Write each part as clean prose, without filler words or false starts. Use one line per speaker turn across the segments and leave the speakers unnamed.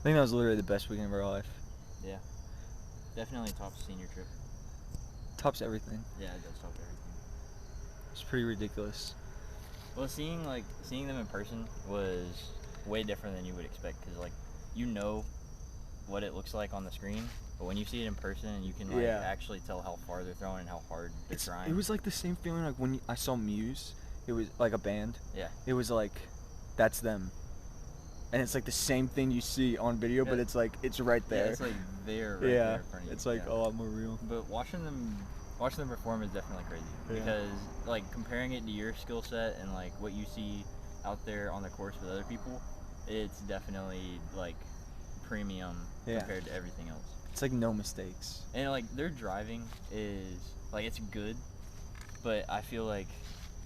I think that was literally the best weekend of our life.
Yeah. Definitely tops senior trip.
Tops everything.
Yeah, it does top everything.
It's pretty ridiculous.
Well, seeing them in person was way different than you would expect, because like you know what it looks like on the screen, but when you see it in person and you can like actually tell how far they're throwing and how hard they're trying.
It was like the same feeling like when I saw Muse. It was like a band.
Yeah.
It was like, that's them. And it's like the same thing you see on video, but it's like it's right there.
Yeah, it's like there, right there in front of you.
It's like a lot more real.
But watching them perform is definitely crazy, because like comparing it to your skill set and like what you see out there on the course with other people, it's definitely like premium compared to everything else.
It's like no mistakes.
And like their driving is like, it's good, but I feel like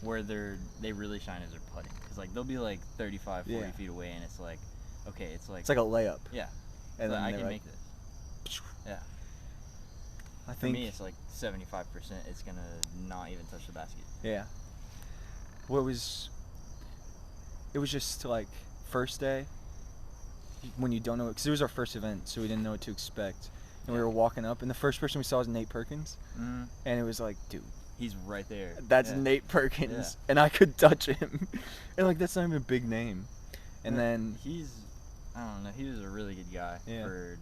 where they really shine is their putting, because like they'll be like 35, 40 feet away, and it's like, okay, it's like
a layup.
Yeah.
And
so
then
I can make this. Yeah.
I think
for me, it's like 75%. It's gonna not even touch the basket.
Yeah. It was just like first day when you don't know, because it was our first event, so we didn't know what to expect. And we were walking up, and the first person we saw was Nate Perkins, and it was like, dude,
he's right there.
That's Nate Perkins, and I could touch him, and like that's not even a big name. And then
I don't know, he was a really good guy for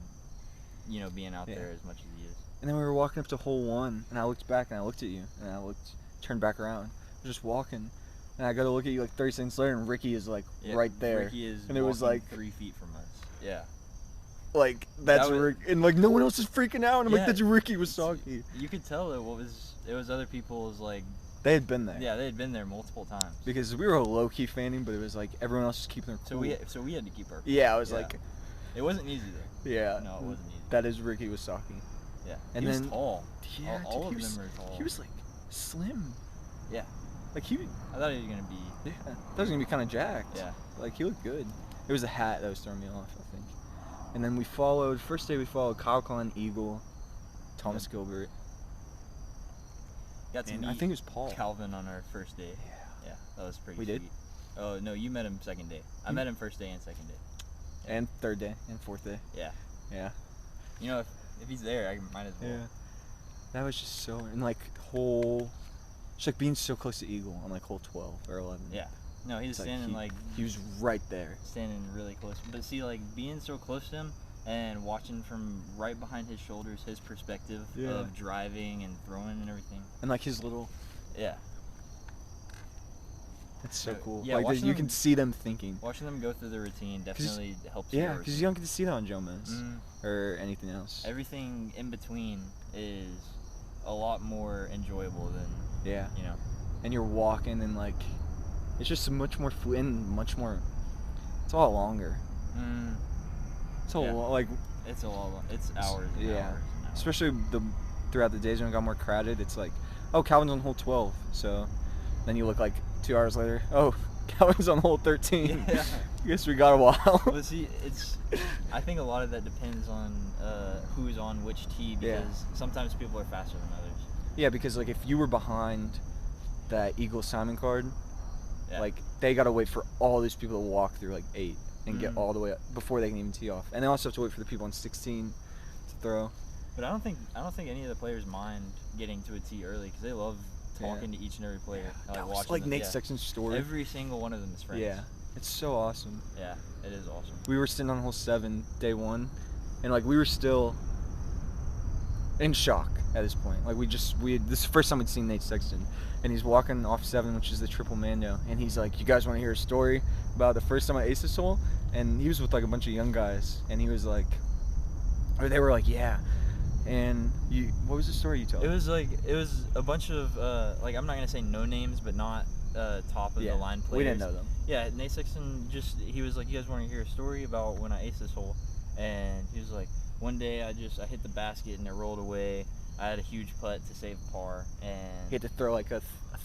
being out there as much as he is.
And then we were walking up to hole 1, and I looked back and I looked at you, and turned back around, just walking, and I go to look at you like 30 seconds later, and Ricky is like right there.
Ricky is
and it was like
3 feet from us. Yeah.
Like that's Rick, and like no one else is freaking out. And I'm like, that's Ricky Wasaki.
You could tell that it was other people's like.
They had been there.
Yeah, they had been there multiple times.
Because we were low key fanning, but it was like everyone else was keeping their cool.
So we had to keep our.
Yeah, I was like.
It wasn't easy though.
Yeah.
No, it wasn't easy.
That is Ricky Wasaki.
Yeah.
And
he was tall.
Yeah,
all of them are tall.
He was like slim.
Yeah.
Like
I thought he was gonna be.
Yeah. I thought he was gonna be kind of jacked.
Yeah.
Like he looked good. It was the hat that was throwing me off, I think. And then first day we followed Kyle Klein, Eagle, Thomas Gilbert.
Got to meet
I think it was Paul.
Calvin on our first day. Yeah. Yeah, that was pretty sweet.
We did?
Oh, no, you met him second day. I met him first day and second day.
Yeah. And third day and fourth day.
Yeah.
Yeah.
You know, if he's there, I might as well.
Yeah. That was just so, and like just like being so close to Eagle on like hole 12 or 11.
Yeah. No, he was standing
he was right there.
Standing really close. But see, like being so close to him and watching from right behind his shoulders, his perspective of driving and throwing and everything.
And like his little.
Yeah.
It's so cool.
Yeah,
like you can see them thinking.
Watching them go through the routine definitely helps.
Yeah, because you don't get to see that on Jomas or anything else.
Everything in between is a lot more enjoyable than.
Yeah.
You know.
And you're walking and like, it's just much more fluid and much more. It's a lot longer. It's a lot like.
It's a lot. It's hours. And hours and hours.
Especially throughout the days when it got more crowded. It's like, oh, Calvin's on hole 12, so then you look like 2 hours later. Oh, Calvin's on hole 13.
Yeah.
I guess we got a while.
Well, see, I think a lot of that depends on who's on which tee, because sometimes people are faster than others.
Yeah, because like if you were behind that Eagle Simon card, like they gotta wait for all these people to walk through like 8 and get all the way up before they can even tee off, and they also have to wait for the people on 16 to throw.
But I don't think any of the players mind getting to a tee early, because they love talking to each and every player.
That was like Nate Sexton's story.
Every single one of them is friends.
Yeah, it's so awesome.
Yeah, it is awesome.
We were sitting on hole 7, day 1, and like we were still in shock at this point. Like this is the first time we'd seen Nate Sexton, and he's walking off 7, which is the triple Mando, and he's like, "You guys want to hear a story about the first time I aced this hole?" And he was with like a bunch of young guys, and he was like, or they were like, "Yeah." And what was the story you told?
It was a bunch of like, I'm not gonna say no names, but not top of the line players.
We didn't know them.
Yeah, Nate Sexton he was like, "You guys want to hear a story about when I aced this hole?" And he was like, "One day I hit the basket and it rolled away. I had a huge putt to save par, and
he had to throw like a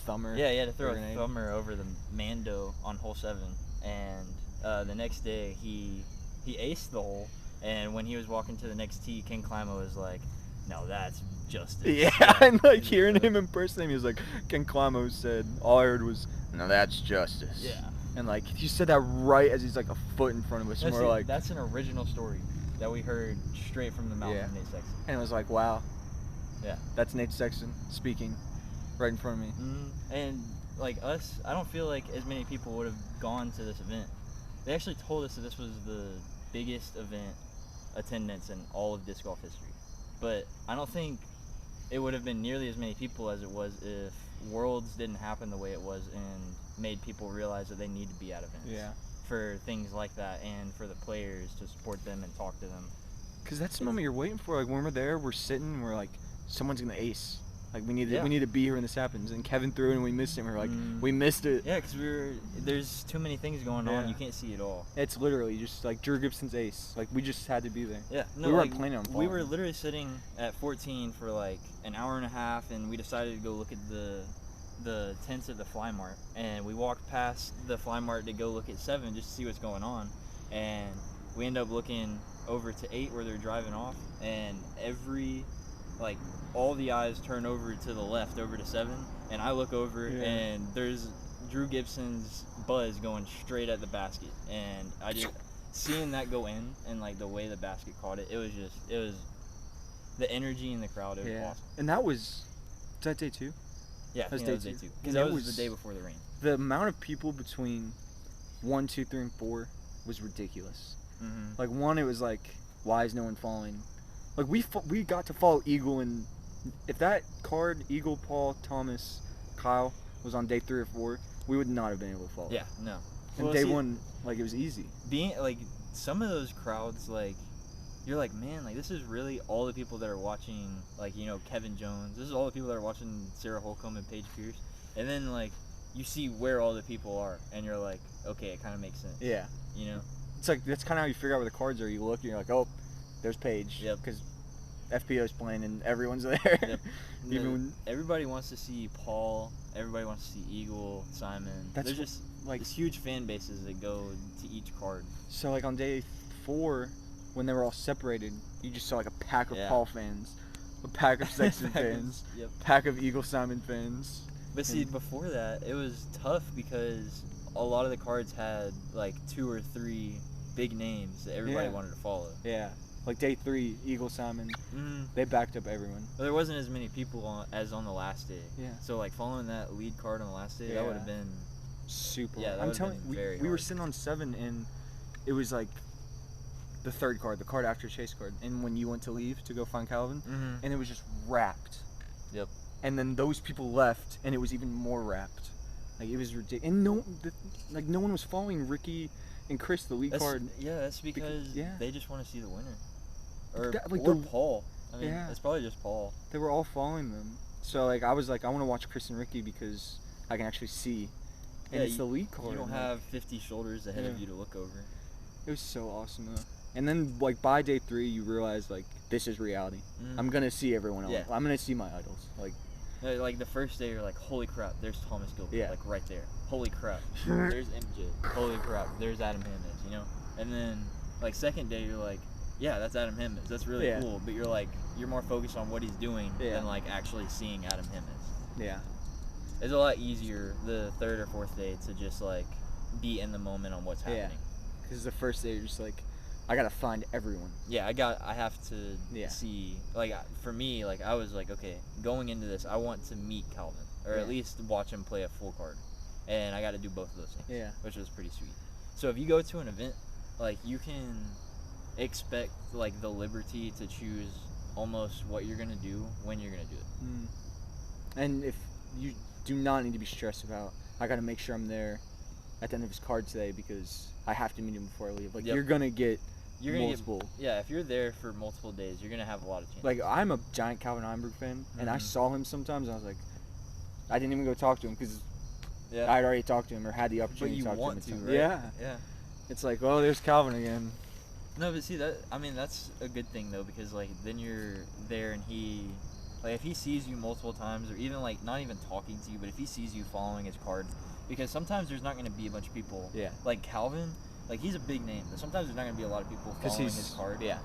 thumber."
Yeah, he had to throw a thumber over the Mando on hole 7, and the next day he aced the hole. And when he was walking to the next tee, Ken Climo was like, "No, that's justice."
Yeah, and like hearing him impersonate him, he was like, Ken Climo said, all I heard was, "No, that's justice."
Yeah.
And like he said that right as he's like a foot in front of us, and we're like,
that's an original story that we heard straight from the mouth
Yeah.
of Nate Sexton.
and it was like, wow,
Yeah.
that's Nate Sexton speaking right in front of me.
And like us, I don't feel like as many people would have gone to this event. They actually told us that this was the biggest event attendance in all of disc golf history. But I don't think it would have been nearly as many people as it was if Worlds didn't happen the way it was and made people realize that they need to be at events.
Yeah.
For things like that and for the players to support them and talk to them.
Because that's the moment you're waiting for. Like when we're there, we're sitting, we're like, someone's gonna ace. Like we need to be here when this happens. And Kevin threw it and we missed it. And we're like, we missed it.
Yeah, because there's too many things going on. You can't see it all.
It's literally just like Drew Gibson's ace. Like we just had to be there.
Yeah, no,
we weren't planning on
We
falling.
were literally sitting at 14 for like an hour and a half, and we decided to go look at the tents at the Fly Mart. And we walked past the Fly Mart to go look at 7 just to see what's going on. And we end up looking over to 8 where they're driving off, and all the eyes turn over to the left, over to 7, and I look over and there's Drew Gibson's Buzz going straight at the basket, and I just seeing that go in and like the way the basket caught it, it was the energy in the crowd. It was awesome.
And that was day 2?
Yeah, I think that was day 2 because that was the day before the rain.
The amount of people between 1, 2, 3, and 4 was ridiculous. Like 1, it was like, why is no one following? Like we got to follow Eagle, and if that card, Eagle, Paul, Thomas, Kyle, was on day 3 or 4, we would not have been able to follow.
Yeah, no.
And day 1, like it was easy.
Being like some of those crowds, like you're like, man, like this is really all the people that are watching, like, you know, Kevin Jones. This is all the people that are watching Sarah Holcomb and Paige Pierce. And then like you see where all the people are, and you're like, okay, it kind of makes sense.
Yeah.
You know.
It's like that's kind of how you figure out where the cards are. You look, and you're like, oh, there's Paige.
Yep.
Because FPO's playing and everyone's there.
Yep.
Even when
everybody wants to see Paul, everybody wants to see Eagle, Simon. There's just
like
these huge fan bases that go to each card.
So like on day 4, when they were all separated, you just saw like a pack of Paul fans, a pack of Sexton fans, pack of Eagle Simon fans.
But see, before that, it was tough because a lot of the cards had like 2 or 3 big names that everybody wanted to follow.
Yeah. Like day 3, Eagle Simon, they backed up everyone.
Well, there wasn't as many people as on the last day.
Yeah.
So like following that lead card on the last day, that would have been
super.
Yeah,
I'm telling you, we were sitting on 7, and it was like the 3rd card, the card after Chase card, and when you went to leave to go find Calvin, and it was just wrapped.
Yep.
And then those people left, and it was even more wrapped. Like it was ridiculous. And no one was following Ricky and Chris, the lead card.
Yeah, that's because they just want to see the winner. Or Paul. I mean, it's probably just Paul.
They were all following them. So like I was like, I want to watch Chris and Ricky because I can actually see. And it's the lead card.
You don't have 50 shoulders ahead of you to look over.
It was so awesome though. And then like by day 3, you realize like this is reality. I'm gonna see everyone else. I'm gonna see my idols.
Like the first day, you're like, holy crap, there's Thomas Gilbert, like right there. Holy crap, there's MJ. Holy crap, there's Adam Jimenez, you know? And then like second day, you're like, yeah, that's Adam Jimenez. That's really cool. But you're more focused on what he's doing than like actually seeing Adam Jimenez.
Yeah.
It's a lot easier the 3rd or 4th day to just like be in the moment on what's happening.
Because the first day, you're just like, I gotta find everyone.
Yeah, I have to see, like, for me, like, I was like, okay, going into this, I want to meet Calvin, or at least watch him play a full card, and I got to do both of those things, which was pretty sweet. So if you go to an event, like, you can expect, like, the liberty to choose almost what you're gonna do when you're gonna do it.
And if you do not need to be stressed about, I gotta make sure I'm there at the end of his card today because I have to meet him before I leave. Like, you're gonna get multiple.
If you're there for multiple days, you're gonna have a lot of chances.
Like, I'm a giant Calvin Einberg fan, and I saw him sometimes, and I was like, I didn't even go talk to him because I'd already talked to him or had the opportunity to talk to him.
Right? Yeah.
It's like, oh, there's Calvin again.
No, but see, that's a good thing though, because like then you're there and if he sees you multiple times, or even like not even talking to you, but if he sees you following his card, because sometimes there's not going to be a bunch of people. Yeah. Like Calvin, like he's a big name, but sometimes there's not going to be a lot of people following his card. Yeah.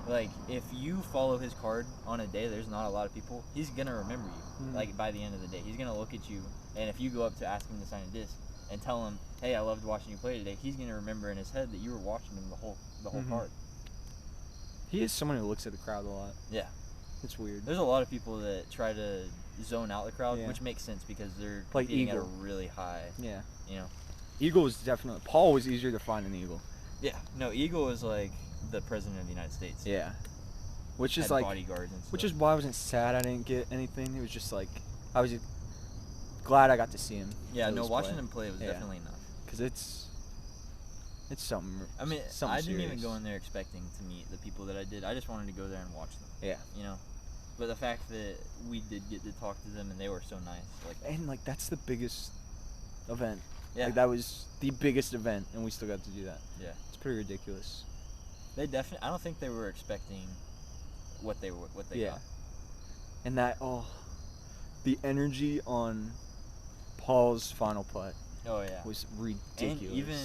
Like if you follow his card on a day, there's not a lot of people. He's gonna remember you. Like by the end of the day, he's gonna look at you, and if you go up to ask him to sign a disc, and tell him, hey, I loved watching you play today, he's gonna remember in his head that you were watching him the whole
Mhm.
card.
He is someone who looks at the crowd a lot.
Yeah.
It's weird.
There's a lot of people that try to zone out the crowd,
Yeah.
which makes sense because they're
Like
competing at a
Eagle.
really high,
Yeah.
you know.
Eagle was definitely. Paul was easier to find than Eagle.
Yeah. No, Eagle is like the president of the United States.
Yeah. Which is
Had
like.
bodyguards and stuff.
Which is why I wasn't sad I didn't get anything. It was just like I was glad I got to see him.
Yeah,
at
no,
least
watching
play.
him play was
Yeah.
definitely enough.
Because it's something.
I mean,
something
I didn't even
serious.
go in there expecting to meet the people that I did. I just wanted to go there and watch them.
Yeah.
You know, but the fact that we did get to talk to them and they were so nice, like,
And like that's the biggest event.
yeah,
Like that was the biggest event, and we still got to do that.
yeah.
It's pretty ridiculous.
They definitely. I don't think they were expecting what they
Yeah.
got.
And that the energy on Paul's final putt
Oh yeah.
was ridiculous.
And even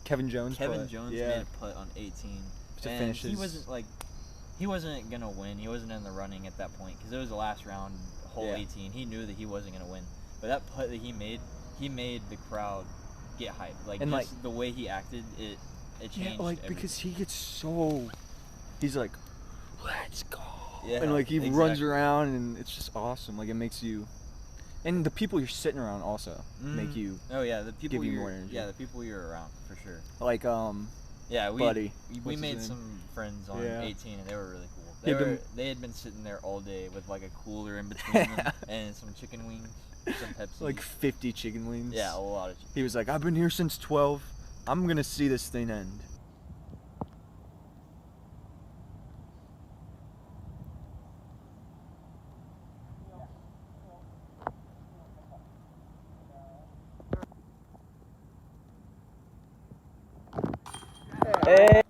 Kevin Jones.
Kevin
putt.
Jones
Yeah.
made a putt on 18
To
and
finish
he
his-
wasn't gonna win. He wasn't in the running at that point because it was the last round, hole
Yeah.
18. He knew that he wasn't gonna win. But that putt that he made the crowd get hyped. Like,
And,
just
like-
the way he acted, it changed.
Yeah, like
everything.
because he gets so. He's like, let's go.
Yeah,
And like he runs
exactly.
around, and it's just awesome. Like it makes you. And the people you're sitting around also make
Mhm.
you
Oh yeah, the people
give you
you're,
more energy.
Yeah, the people you're around for sure.
like
Yeah, we
Buddy.
we
What's his
made
name?
some friends on
Yeah.
18 and they were really cool.
He had
They had been sitting there all day with like a cooler in between them and some chicken wings, some Pepsi.
like 50 chicken wings.
yeah, a lot of
He was like, I've been here since 12. I'm gonna see this thing end. Hey.